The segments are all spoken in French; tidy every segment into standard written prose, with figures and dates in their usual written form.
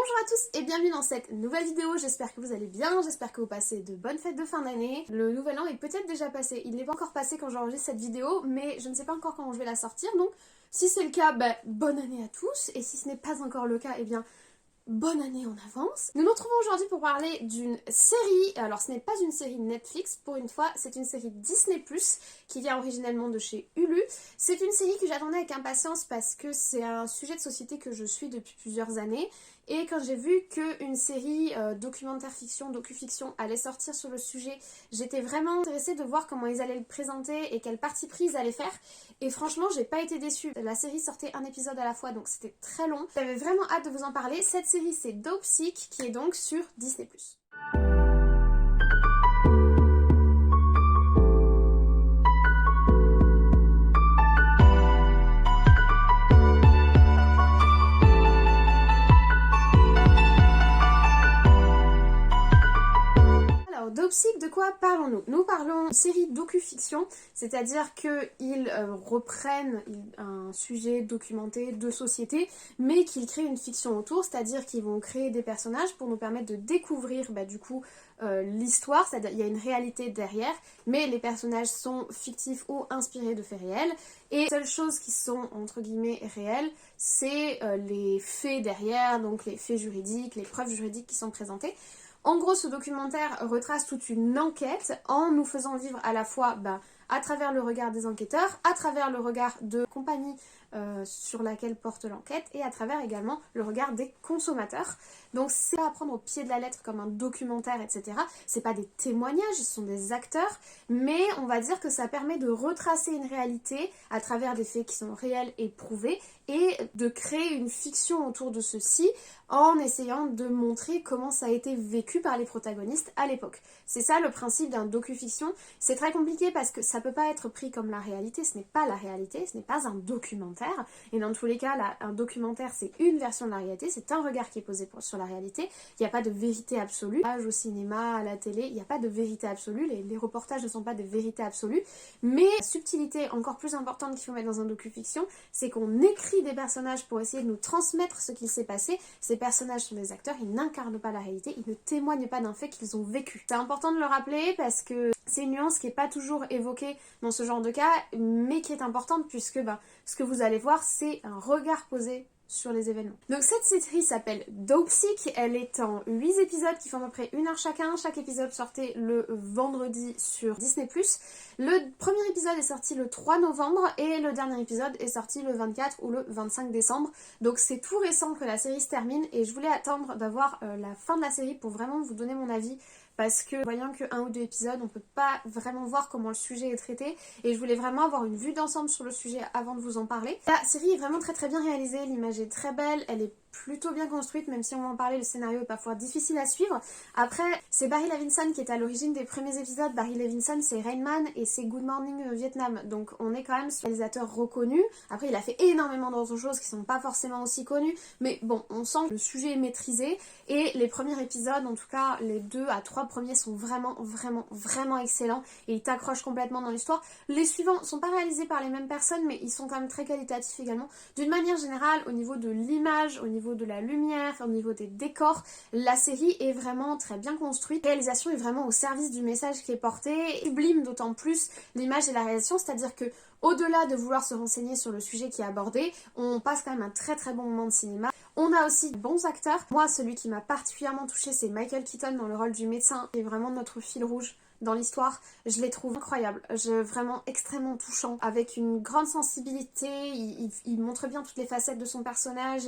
Bonjour à tous et bienvenue dans cette nouvelle vidéo, j'espère que vous allez bien, j'espère que vous passez de bonnes fêtes de fin d'année. Le nouvel an est peut-être déjà passé, il n'est pas encore passé quand j'enregistre cette vidéo, mais je ne sais pas encore quand je vais la sortir, donc si c'est le cas, bonne année à tous, et si ce n'est pas encore le cas, bonne année en avance. Nous nous retrouvons aujourd'hui pour parler d'une série, alors ce n'est pas une série Netflix pour une fois, c'est une série Disney+, qui vient originellement de chez Hulu. C'est une série que j'attendais avec impatience parce que c'est un sujet de société que je suis depuis plusieurs années. Et quand j'ai vu qu'une série documentaire fiction, docu-fiction allait sortir sur le sujet, j'étais vraiment intéressée de voir comment ils allaient le présenter et quel parti pris ils allaient faire. Et franchement, j'ai pas été déçue. La série sortait un épisode à la fois, donc c'était très long. J'avais vraiment hâte de vous en parler. Cette série, c'est Dopesick, qui est donc sur Disney+. Dopesick, de quoi parlons-nous? Nous parlons d'une série docu-fiction, c'est-à-dire qu'ils reprennent un sujet documenté de société, mais qu'ils créent une fiction autour, c'est-à-dire qu'ils vont créer des personnages pour nous permettre de découvrir l'histoire, c'est-à-dire il y a une réalité derrière, mais les personnages sont fictifs ou inspirés de faits réels, et les seules choses qui sont entre guillemets réelles, c'est les faits derrière, donc les faits juridiques, les preuves juridiques qui sont présentées. En gros, ce documentaire retrace toute une enquête en nous faisant vivre à la fois à travers le regard des enquêteurs, à travers le regard de compagnie sur laquelle porte l'enquête et à travers également le regard des consommateurs. Donc c'est pas à prendre au pied de la lettre comme un documentaire, etc. C'est pas des témoignages, ce sont des acteurs, mais on va dire que ça permet de retracer une réalité à travers des faits qui sont réels et prouvés et de créer une fiction autour de ceci en essayant de montrer comment ça a été vécu par les protagonistes à l'époque. C'est ça le principe d'un docu-fiction. C'est très compliqué parce que ça peut pas être pris comme la réalité, ce n'est pas la réalité, ce n'est pas un documentaire. Et dans tous les cas, un documentaire, c'est une version de la réalité, c'est un regard qui est posé sur la réalité. Il n'y a pas de vérité absolue. Au cinéma, à la télé, il n'y a pas de vérité absolue. Les reportages ne sont pas des vérités absolues. Mais la subtilité encore plus importante qu'il faut mettre dans un docu-fiction, c'est qu'on écrit des personnages pour essayer de nous transmettre ce qu'il s'est passé. Ces personnages sont des acteurs, ils n'incarnent pas la réalité, ils ne témoignent pas d'un fait qu'ils ont vécu. C'est important de le rappeler parce que c'est une nuance qui n'est pas toujours évoquée dans ce genre de cas, mais qui est importante puisque ce que vous allez voir, c'est un regard posé sur les événements. Donc cette série s'appelle Dopesick, elle est en 8 épisodes qui font à peu près 1 heure chacun. Chaque épisode sortait le vendredi sur Disney+. Le premier épisode est sorti le 3 novembre et le dernier épisode est sorti le 24 ou le 25 décembre. Donc c'est tout récent que la série se termine et je voulais attendre d'avoir la fin de la série pour vraiment vous donner mon avis. Parce que voyant que 1 ou 2 épisodes, on peut pas vraiment voir comment le sujet est traité et je voulais vraiment avoir une vue d'ensemble sur le sujet avant de vous en parler. La série est vraiment très bien réalisée, l'image est très belle, elle est plutôt bien construite, même si on va en parler, le scénario est parfois difficile à suivre. Après, c'est Barry Levinson qui est à l'origine des premiers épisodes. Barry Levinson, c'est Rain Man et c'est Good Morning Vietnam, donc on est quand même sur un réalisateur reconnu. Après, il a fait énormément d'autres choses qui sont pas forcément aussi connues, mais bon, on sent que le sujet est maîtrisé et les premiers épisodes, en tout cas les 2 à 3 premiers sont vraiment excellents et ils t'accrochent complètement dans l'histoire. Les suivants sont pas réalisés par les mêmes personnes, mais ils sont quand même très qualitatifs également. D'une manière générale, au niveau de l'image, au niveau de la lumière, au niveau des décors, la série est vraiment très bien construite. La réalisation est vraiment au service du message qui est porté, sublime d'autant plus l'image et la réalisation, c'est-à-dire que au-delà de vouloir se renseigner sur le sujet qui est abordé, on passe quand même un très bon moment de cinéma. On a aussi de bons acteurs. Moi, celui qui m'a particulièrement touchée, c'est Michael Keaton dans le rôle du médecin, qui est vraiment notre fil rouge dans l'histoire. Je les trouve incroyables, vraiment extrêmement touchant, avec une grande sensibilité, il montre bien toutes les facettes de son personnage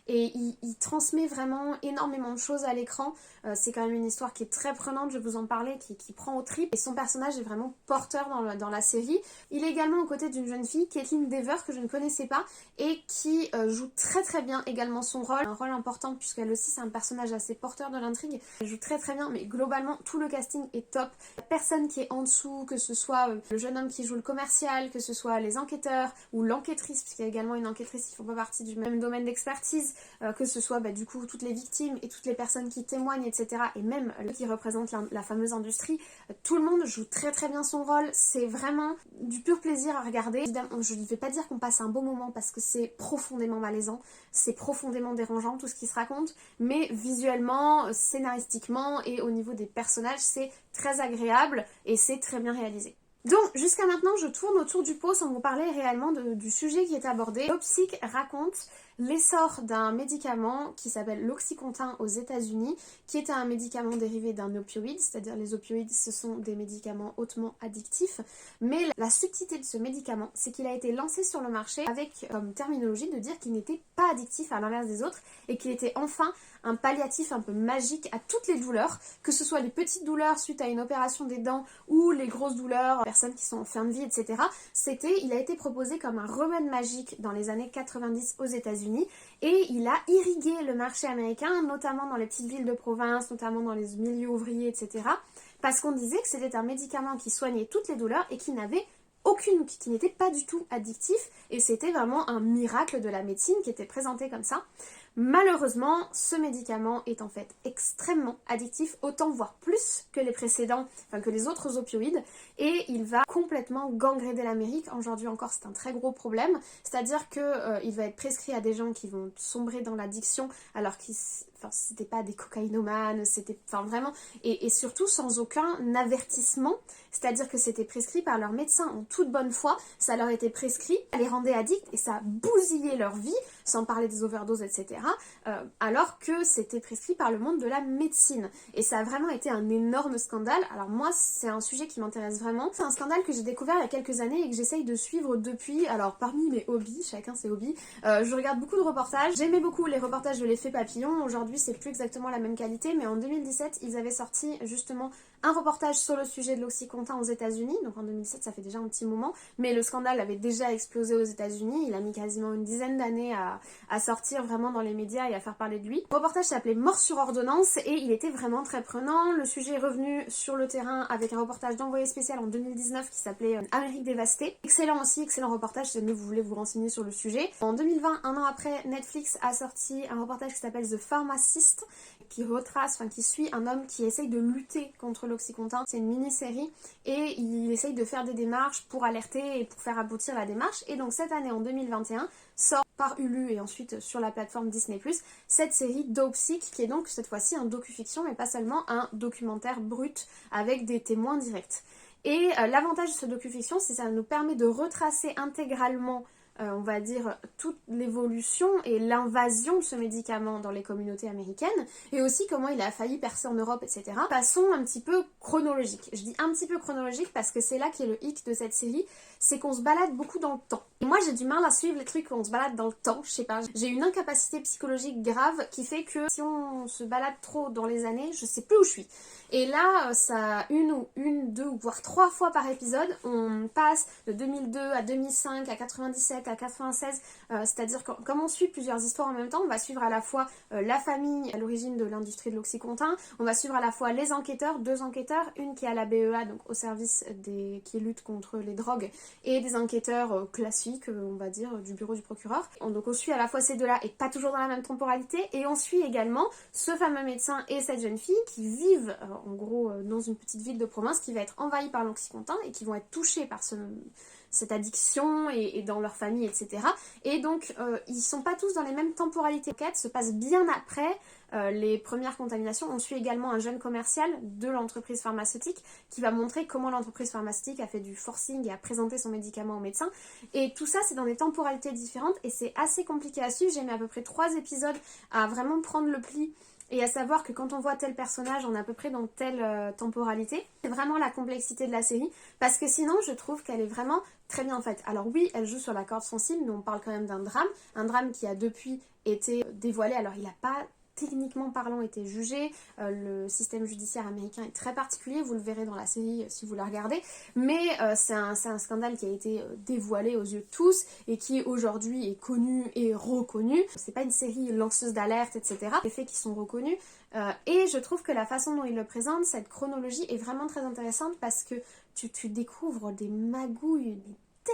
et il transmet vraiment énormément de choses à l'écran. C'est quand même une histoire qui est très prenante, je vais vous en parler, qui prend aux tripes et son personnage est vraiment porteur dans la série. Il est également aux côtés d'une jeune fille, Caitlin Dever, que je ne connaissais pas et qui joue très bien également son rôle, un rôle important puisqu'elle aussi c'est un personnage assez porteur de l'intrigue. Elle joue très bien, mais globalement tout le casting est top. Personne qui est en dessous, que ce soit le jeune homme qui joue le commercial, que ce soit les enquêteurs ou l'enquêtrice, puisqu'il y a également une enquêtrice qui ne font pas partie du même domaine d'expertise. que ce soit du coup toutes les victimes et toutes les personnes qui témoignent, etc. et même qui représentent la fameuse industrie, tout le monde joue très très bien son rôle, c'est vraiment du pur plaisir à regarder. Évidemment, je ne vais pas dire qu'on passe un bon moment parce que c'est profondément malaisant, c'est profondément dérangeant tout ce qui se raconte, mais visuellement, scénaristiquement et au niveau des personnages, c'est très agréable et c'est très bien réalisé. Donc jusqu'à maintenant je tourne autour du pot sans vous parler réellement du sujet qui est abordé. Dopsic raconte l'essor d'un médicament qui s'appelle l'Oxycontin aux États-Unis, qui est un médicament dérivé d'un opioïde, c'est-à-dire les opioïdes ce sont des médicaments hautement addictifs, mais la subtilité de ce médicament c'est qu'il a été lancé sur le marché avec comme terminologie de dire qu'il n'était pas addictif à l'inverse des autres et qu'il était enfin un palliatif un peu magique à toutes les douleurs, que ce soit les petites douleurs suite à une opération des dents ou les grosses douleurs, personnes qui sont en fin de vie, etc. Il a été proposé comme un remède magique dans les années 90 aux États-Unis et il a irrigué le marché américain, notamment dans les petites villes de province, notamment dans les milieux ouvriers, etc. Parce qu'on disait que c'était un médicament qui soignait toutes les douleurs et qui n'était pas du tout addictif et c'était vraiment un miracle de la médecine qui était présenté comme ça. Malheureusement, ce médicament est en fait extrêmement addictif, autant voire plus que les précédents, que les autres opioïdes, et il va complètement gangréner l'Amérique. Aujourd'hui encore, c'est un très gros problème, c'est-à-dire que il va être prescrit à des gens qui vont sombrer dans l'addiction, alors c'était pas des cocaïnomanes, c'était vraiment, et surtout sans aucun avertissement, c'est-à-dire que c'était prescrit par leur médecin en toute bonne foi, ça leur était prescrit, ça les rendait addicts et ça bousillait leur vie, sans parler des overdoses, etc. Alors que c'était prescrit par le monde de la médecine. Et ça a vraiment été un énorme scandale. Alors moi, c'est un sujet qui m'intéresse vraiment. C'est un scandale que j'ai découvert il y a quelques années et que j'essaye de suivre depuis. Alors parmi mes hobbies, chacun ses hobbies, je regarde beaucoup de reportages. J'aimais beaucoup les reportages de l'effet papillon. Aujourd'hui, c'est plus exactement la même qualité, mais en 2017, ils avaient sorti justement un reportage sur le sujet de l'Oxycontin aux États-Unis. Donc en 2007, ça fait déjà un petit moment, mais le scandale avait déjà explosé aux États-Unis. Il a mis quasiment une dizaine d'années à sortir vraiment dans les médias et à faire parler de lui. Le reportage s'appelait Mort sur ordonnance et il était vraiment très prenant. Le sujet est revenu sur le terrain avec un reportage d'envoyé spécial en 2019 qui s'appelait Amérique dévastée. Excellent aussi, excellent reportage si jamais vous voulez vous renseigner sur le sujet. En 2020, un an après, Netflix a sorti un reportage qui s'appelle The Pharmacist, qui suit un homme qui essaye de lutter contre l'Oxycontin. C'est une mini-série et il essaye de faire des démarches pour alerter et pour faire aboutir la démarche. Et donc cette année, en 2021, sort par Hulu et ensuite sur la plateforme Disney+, cette série Dopesick qui est donc cette fois-ci un docu-fiction mais pas seulement un documentaire brut avec des témoins directs. Et l'avantage de ce docu-fiction, c'est que ça nous permet de retracer intégralement on va dire, toute l'évolution et l'invasion de ce médicament dans les communautés américaines, et aussi comment il a failli percer en Europe, etc. De façon un petit peu chronologique. Je dis un petit peu chronologique parce que c'est là qu'est le hic de cette série, c'est qu'on se balade beaucoup dans le temps. Et moi j'ai du mal à suivre les trucs où on se balade dans le temps, je sais pas. J'ai une incapacité psychologique grave qui fait que si on se balade trop dans les années, je sais plus où je suis. Et là, ça, une, deux, voire 3 fois par épisode, on passe de 2002 à 2005, à 97, à 96, c'est-à-dire que comme on suit plusieurs histoires en même temps, on va suivre à la fois la famille à l'origine de l'industrie de l'Oxycontin, on va suivre à la fois les enquêteurs, 2 enquêteurs, une qui est à la BEA, donc au service qui lutte contre les drogues, et des enquêteurs classiques, on va dire, du bureau du procureur. Donc on suit à la fois ces deux-là, et pas toujours dans la même temporalité, et on suit également ce fameux médecin et cette jeune fille qui vivent en gros dans une petite ville de province qui va être envahie par l'Oxycontin et qui vont être touchés par cette addiction et dans leur famille, etc. Et donc ils sont pas tous dans les mêmes temporalités. L'enquête se passe bien après les premières contaminations. On suit également un jeune commercial de l'entreprise pharmaceutique qui va montrer comment l'entreprise pharmaceutique a fait du forcing et a présenté son médicament au médecin. Et tout ça c'est dans des temporalités différentes et c'est assez compliqué à suivre. J'ai mis à peu près 3 épisodes à vraiment prendre le pli et à savoir que quand on voit tel personnage, on est à peu près dans telle temporalité. C'est vraiment la complexité de la série, parce que sinon je trouve qu'elle est vraiment très bien faite. Alors oui, elle joue sur la corde sensible, mais on parle quand même d'un drame qui a depuis été dévoilé. Alors il n'a pas techniquement parlant été jugé, le système judiciaire américain est très particulier, vous le verrez dans la série si vous la regardez, mais c'est un scandale qui a été dévoilé aux yeux de tous et qui aujourd'hui est connu et reconnu. C'est pas une série lanceuse d'alerte, etc. Les faits qui sont reconnus, et je trouve que la façon dont il le présente, cette chronologie est vraiment très intéressante parce que tu découvres des magouilles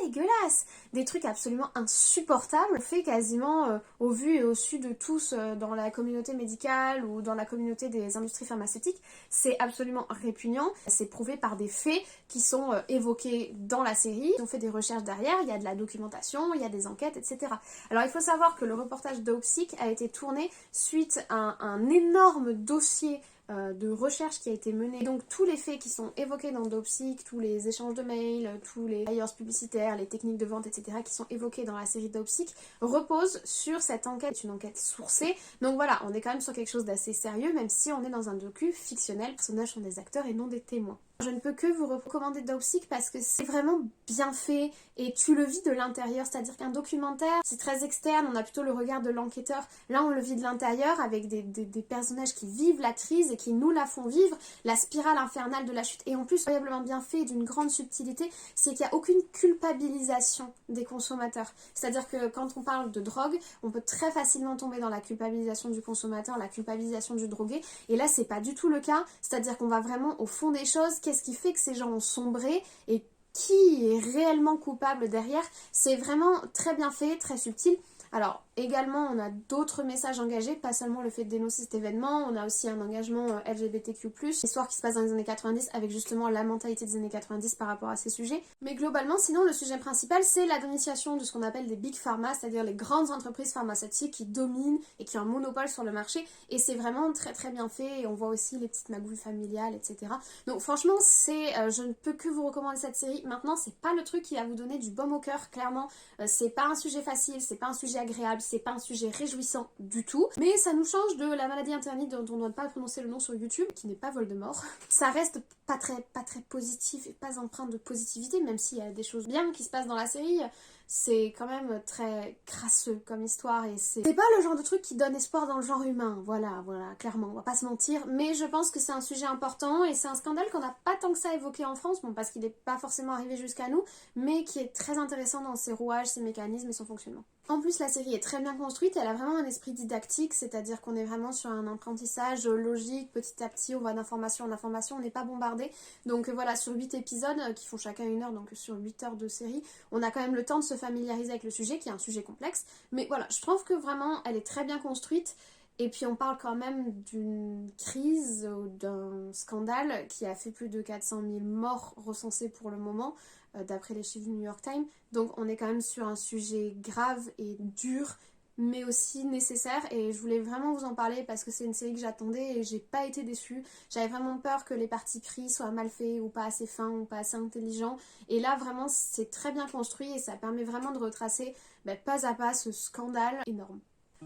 dégueulasses, des trucs absolument insupportables, fait quasiment au vu et au su de tous dans la communauté médicale ou dans la communauté des industries pharmaceutiques. C'est absolument répugnant, c'est prouvé par des faits qui sont évoqués dans la série. Ils ont fait des recherches derrière, il y a de la documentation, il y a des enquêtes, etc. Alors il faut savoir que le reportage Dopesick a été tourné suite à un énorme dossier de recherche qui a été menée. Donc tous les faits qui sont évoqués dans Dopesick, tous les échanges de mails, tous les flyers publicitaires, les techniques de vente, etc. qui sont évoqués dans la série Dopesick reposent sur cette enquête, une enquête sourcée. Donc voilà, on est quand même sur quelque chose d'assez sérieux, même si on est dans un docu fictionnel. Les personnages sont des acteurs et non des témoins. Je ne peux que vous recommander Dopesick parce que c'est vraiment bien fait et tu le vis de l'intérieur, c'est-à-dire qu'un documentaire, c'est très externe, on a plutôt le regard de l'enquêteur. Là, on le vit de l'intérieur avec des personnages qui vivent la crise et qui nous la font vivre, la spirale infernale de la chute. Et en plus, incroyablement bien fait et d'une grande subtilité, c'est qu'il n'y a aucune culpabilisation des consommateurs. C'est-à-dire que quand on parle de drogue, on peut très facilement tomber dans la culpabilisation du consommateur, la culpabilisation du drogué. Et là, c'est pas du tout le cas, c'est-à-dire qu'on va vraiment au fond des choses. Qu'est-ce qui fait que ces gens ont sombré et qui est réellement coupable derrière? C'est vraiment très bien fait, très subtil. Alors, également, on a d'autres messages engagés, pas seulement le fait de dénoncer cet événement, on a aussi un engagement LGBTQ+, histoire qui se passe dans les années 90 avec justement la mentalité des années 90 par rapport à ces sujets. Mais globalement, sinon, le sujet principal, c'est la domination de ce qu'on appelle des big pharma, c'est-à-dire les grandes entreprises pharmaceutiques qui dominent et qui ont un monopole sur le marché, et c'est vraiment très très bien fait, et on voit aussi les petites magouilles familiales, etc. Donc franchement, je ne peux que vous recommander cette série. Maintenant, c'est pas le truc qui va vous donner du baume au cœur, clairement, c'est pas un sujet facile, c'est pas un sujet agréable, c'est pas un sujet réjouissant du tout, mais ça nous change de la maladie interdite dont on ne doit pas prononcer le nom sur YouTube, qui n'est pas Voldemort. Ça reste pas très positif et pas empreint de positivité, même s'il y a des choses bien qui se passent dans la série. C'est quand même très crasseux comme histoire et c'est pas le genre de truc qui donne espoir dans le genre humain, voilà, clairement, on va pas se mentir, mais je pense que c'est un sujet important et c'est un scandale qu'on n'a pas tant que ça évoqué en France, bon parce qu'il n'est pas forcément arrivé jusqu'à nous, mais qui est très intéressant dans ses rouages, ses mécanismes et son fonctionnement. En plus, la série est très bien construite, elle a vraiment un esprit didactique, c'est-à-dire qu'on est vraiment sur un apprentissage logique, petit à petit, on va d'information en information, on n'est pas bombardé. Donc voilà, sur 8 épisodes, qui font chacun 1 heure, donc sur 8 heures de série, on a quand même le temps de se familiariser avec le sujet, qui est un sujet complexe. Mais voilà, je trouve que vraiment, elle est très bien construite. Et puis on parle quand même d'une crise, d'un scandale qui a fait plus de 400 000 morts recensés pour le moment, d'après les chiffres du New York Times. Donc on est quand même sur un sujet grave et dur, mais aussi nécessaire. Et je voulais vraiment vous en parler parce que c'est une série que j'attendais et j'ai pas été déçue. J'avais vraiment peur que les parties pris soient mal faits ou pas assez fins ou pas assez intelligents. Et là vraiment c'est très bien construit et ça permet vraiment de retracer pas à pas ce scandale énorme.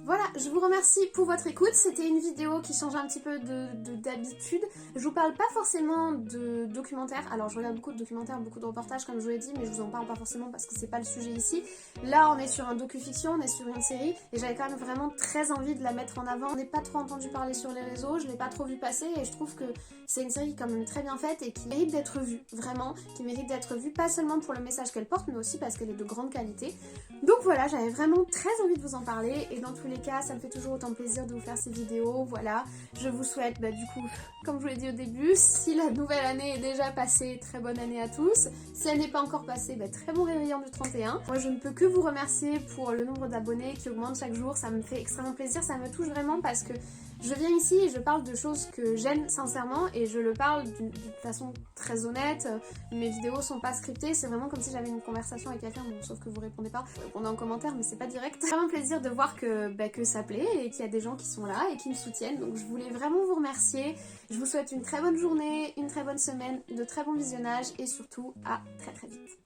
Voilà, je vous remercie pour votre écoute. C'était une vidéo qui change un petit peu d'habitude. Je vous parle pas forcément de documentaires. Alors je regarde beaucoup de documentaires, beaucoup de reportages comme je vous l'ai dit, mais je vous en parle pas forcément parce que c'est pas le sujet ici. Là on est sur un docu-fiction, on est sur une série et j'avais quand même vraiment très envie de la mettre en avant. On n'est pas trop entendu parler sur les réseaux, je l'ai pas trop vu passer et je trouve que c'est une série quand même très bien faite et qui mérite d'être vue, vraiment, qui mérite d'être vue pas seulement pour le message qu'elle porte mais aussi parce qu'elle est de grande qualité. Donc voilà, j'avais vraiment très envie de vous en parler et dans tous les cas ça me fait toujours autant plaisir de vous faire ces vidéos. Voilà, je vous souhaite du coup, comme je vous l'ai dit au début, si la nouvelle année est déjà passée, très bonne année à tous. Si elle n'est pas encore passée, très bon réveillon du 31. Moi je ne peux que vous remercier pour le nombre d'abonnés qui augmente chaque jour, ça me fait extrêmement plaisir, ça me touche vraiment parce que je viens ici et je parle de choses que j'aime sincèrement et je le parle d'une façon très honnête. Mes vidéos sont pas scriptées, c'est vraiment comme si j'avais une conversation avec quelqu'un, bon, sauf que vous répondez pas. Vous répondez en commentaire mais c'est pas direct. C'est vraiment plaisir de voir que ça plaît et qu'il y a des gens qui sont là et qui me soutiennent. Donc je voulais vraiment vous remercier. Je vous souhaite une très bonne journée, une très bonne semaine, de très bons visionnages et surtout à très très vite.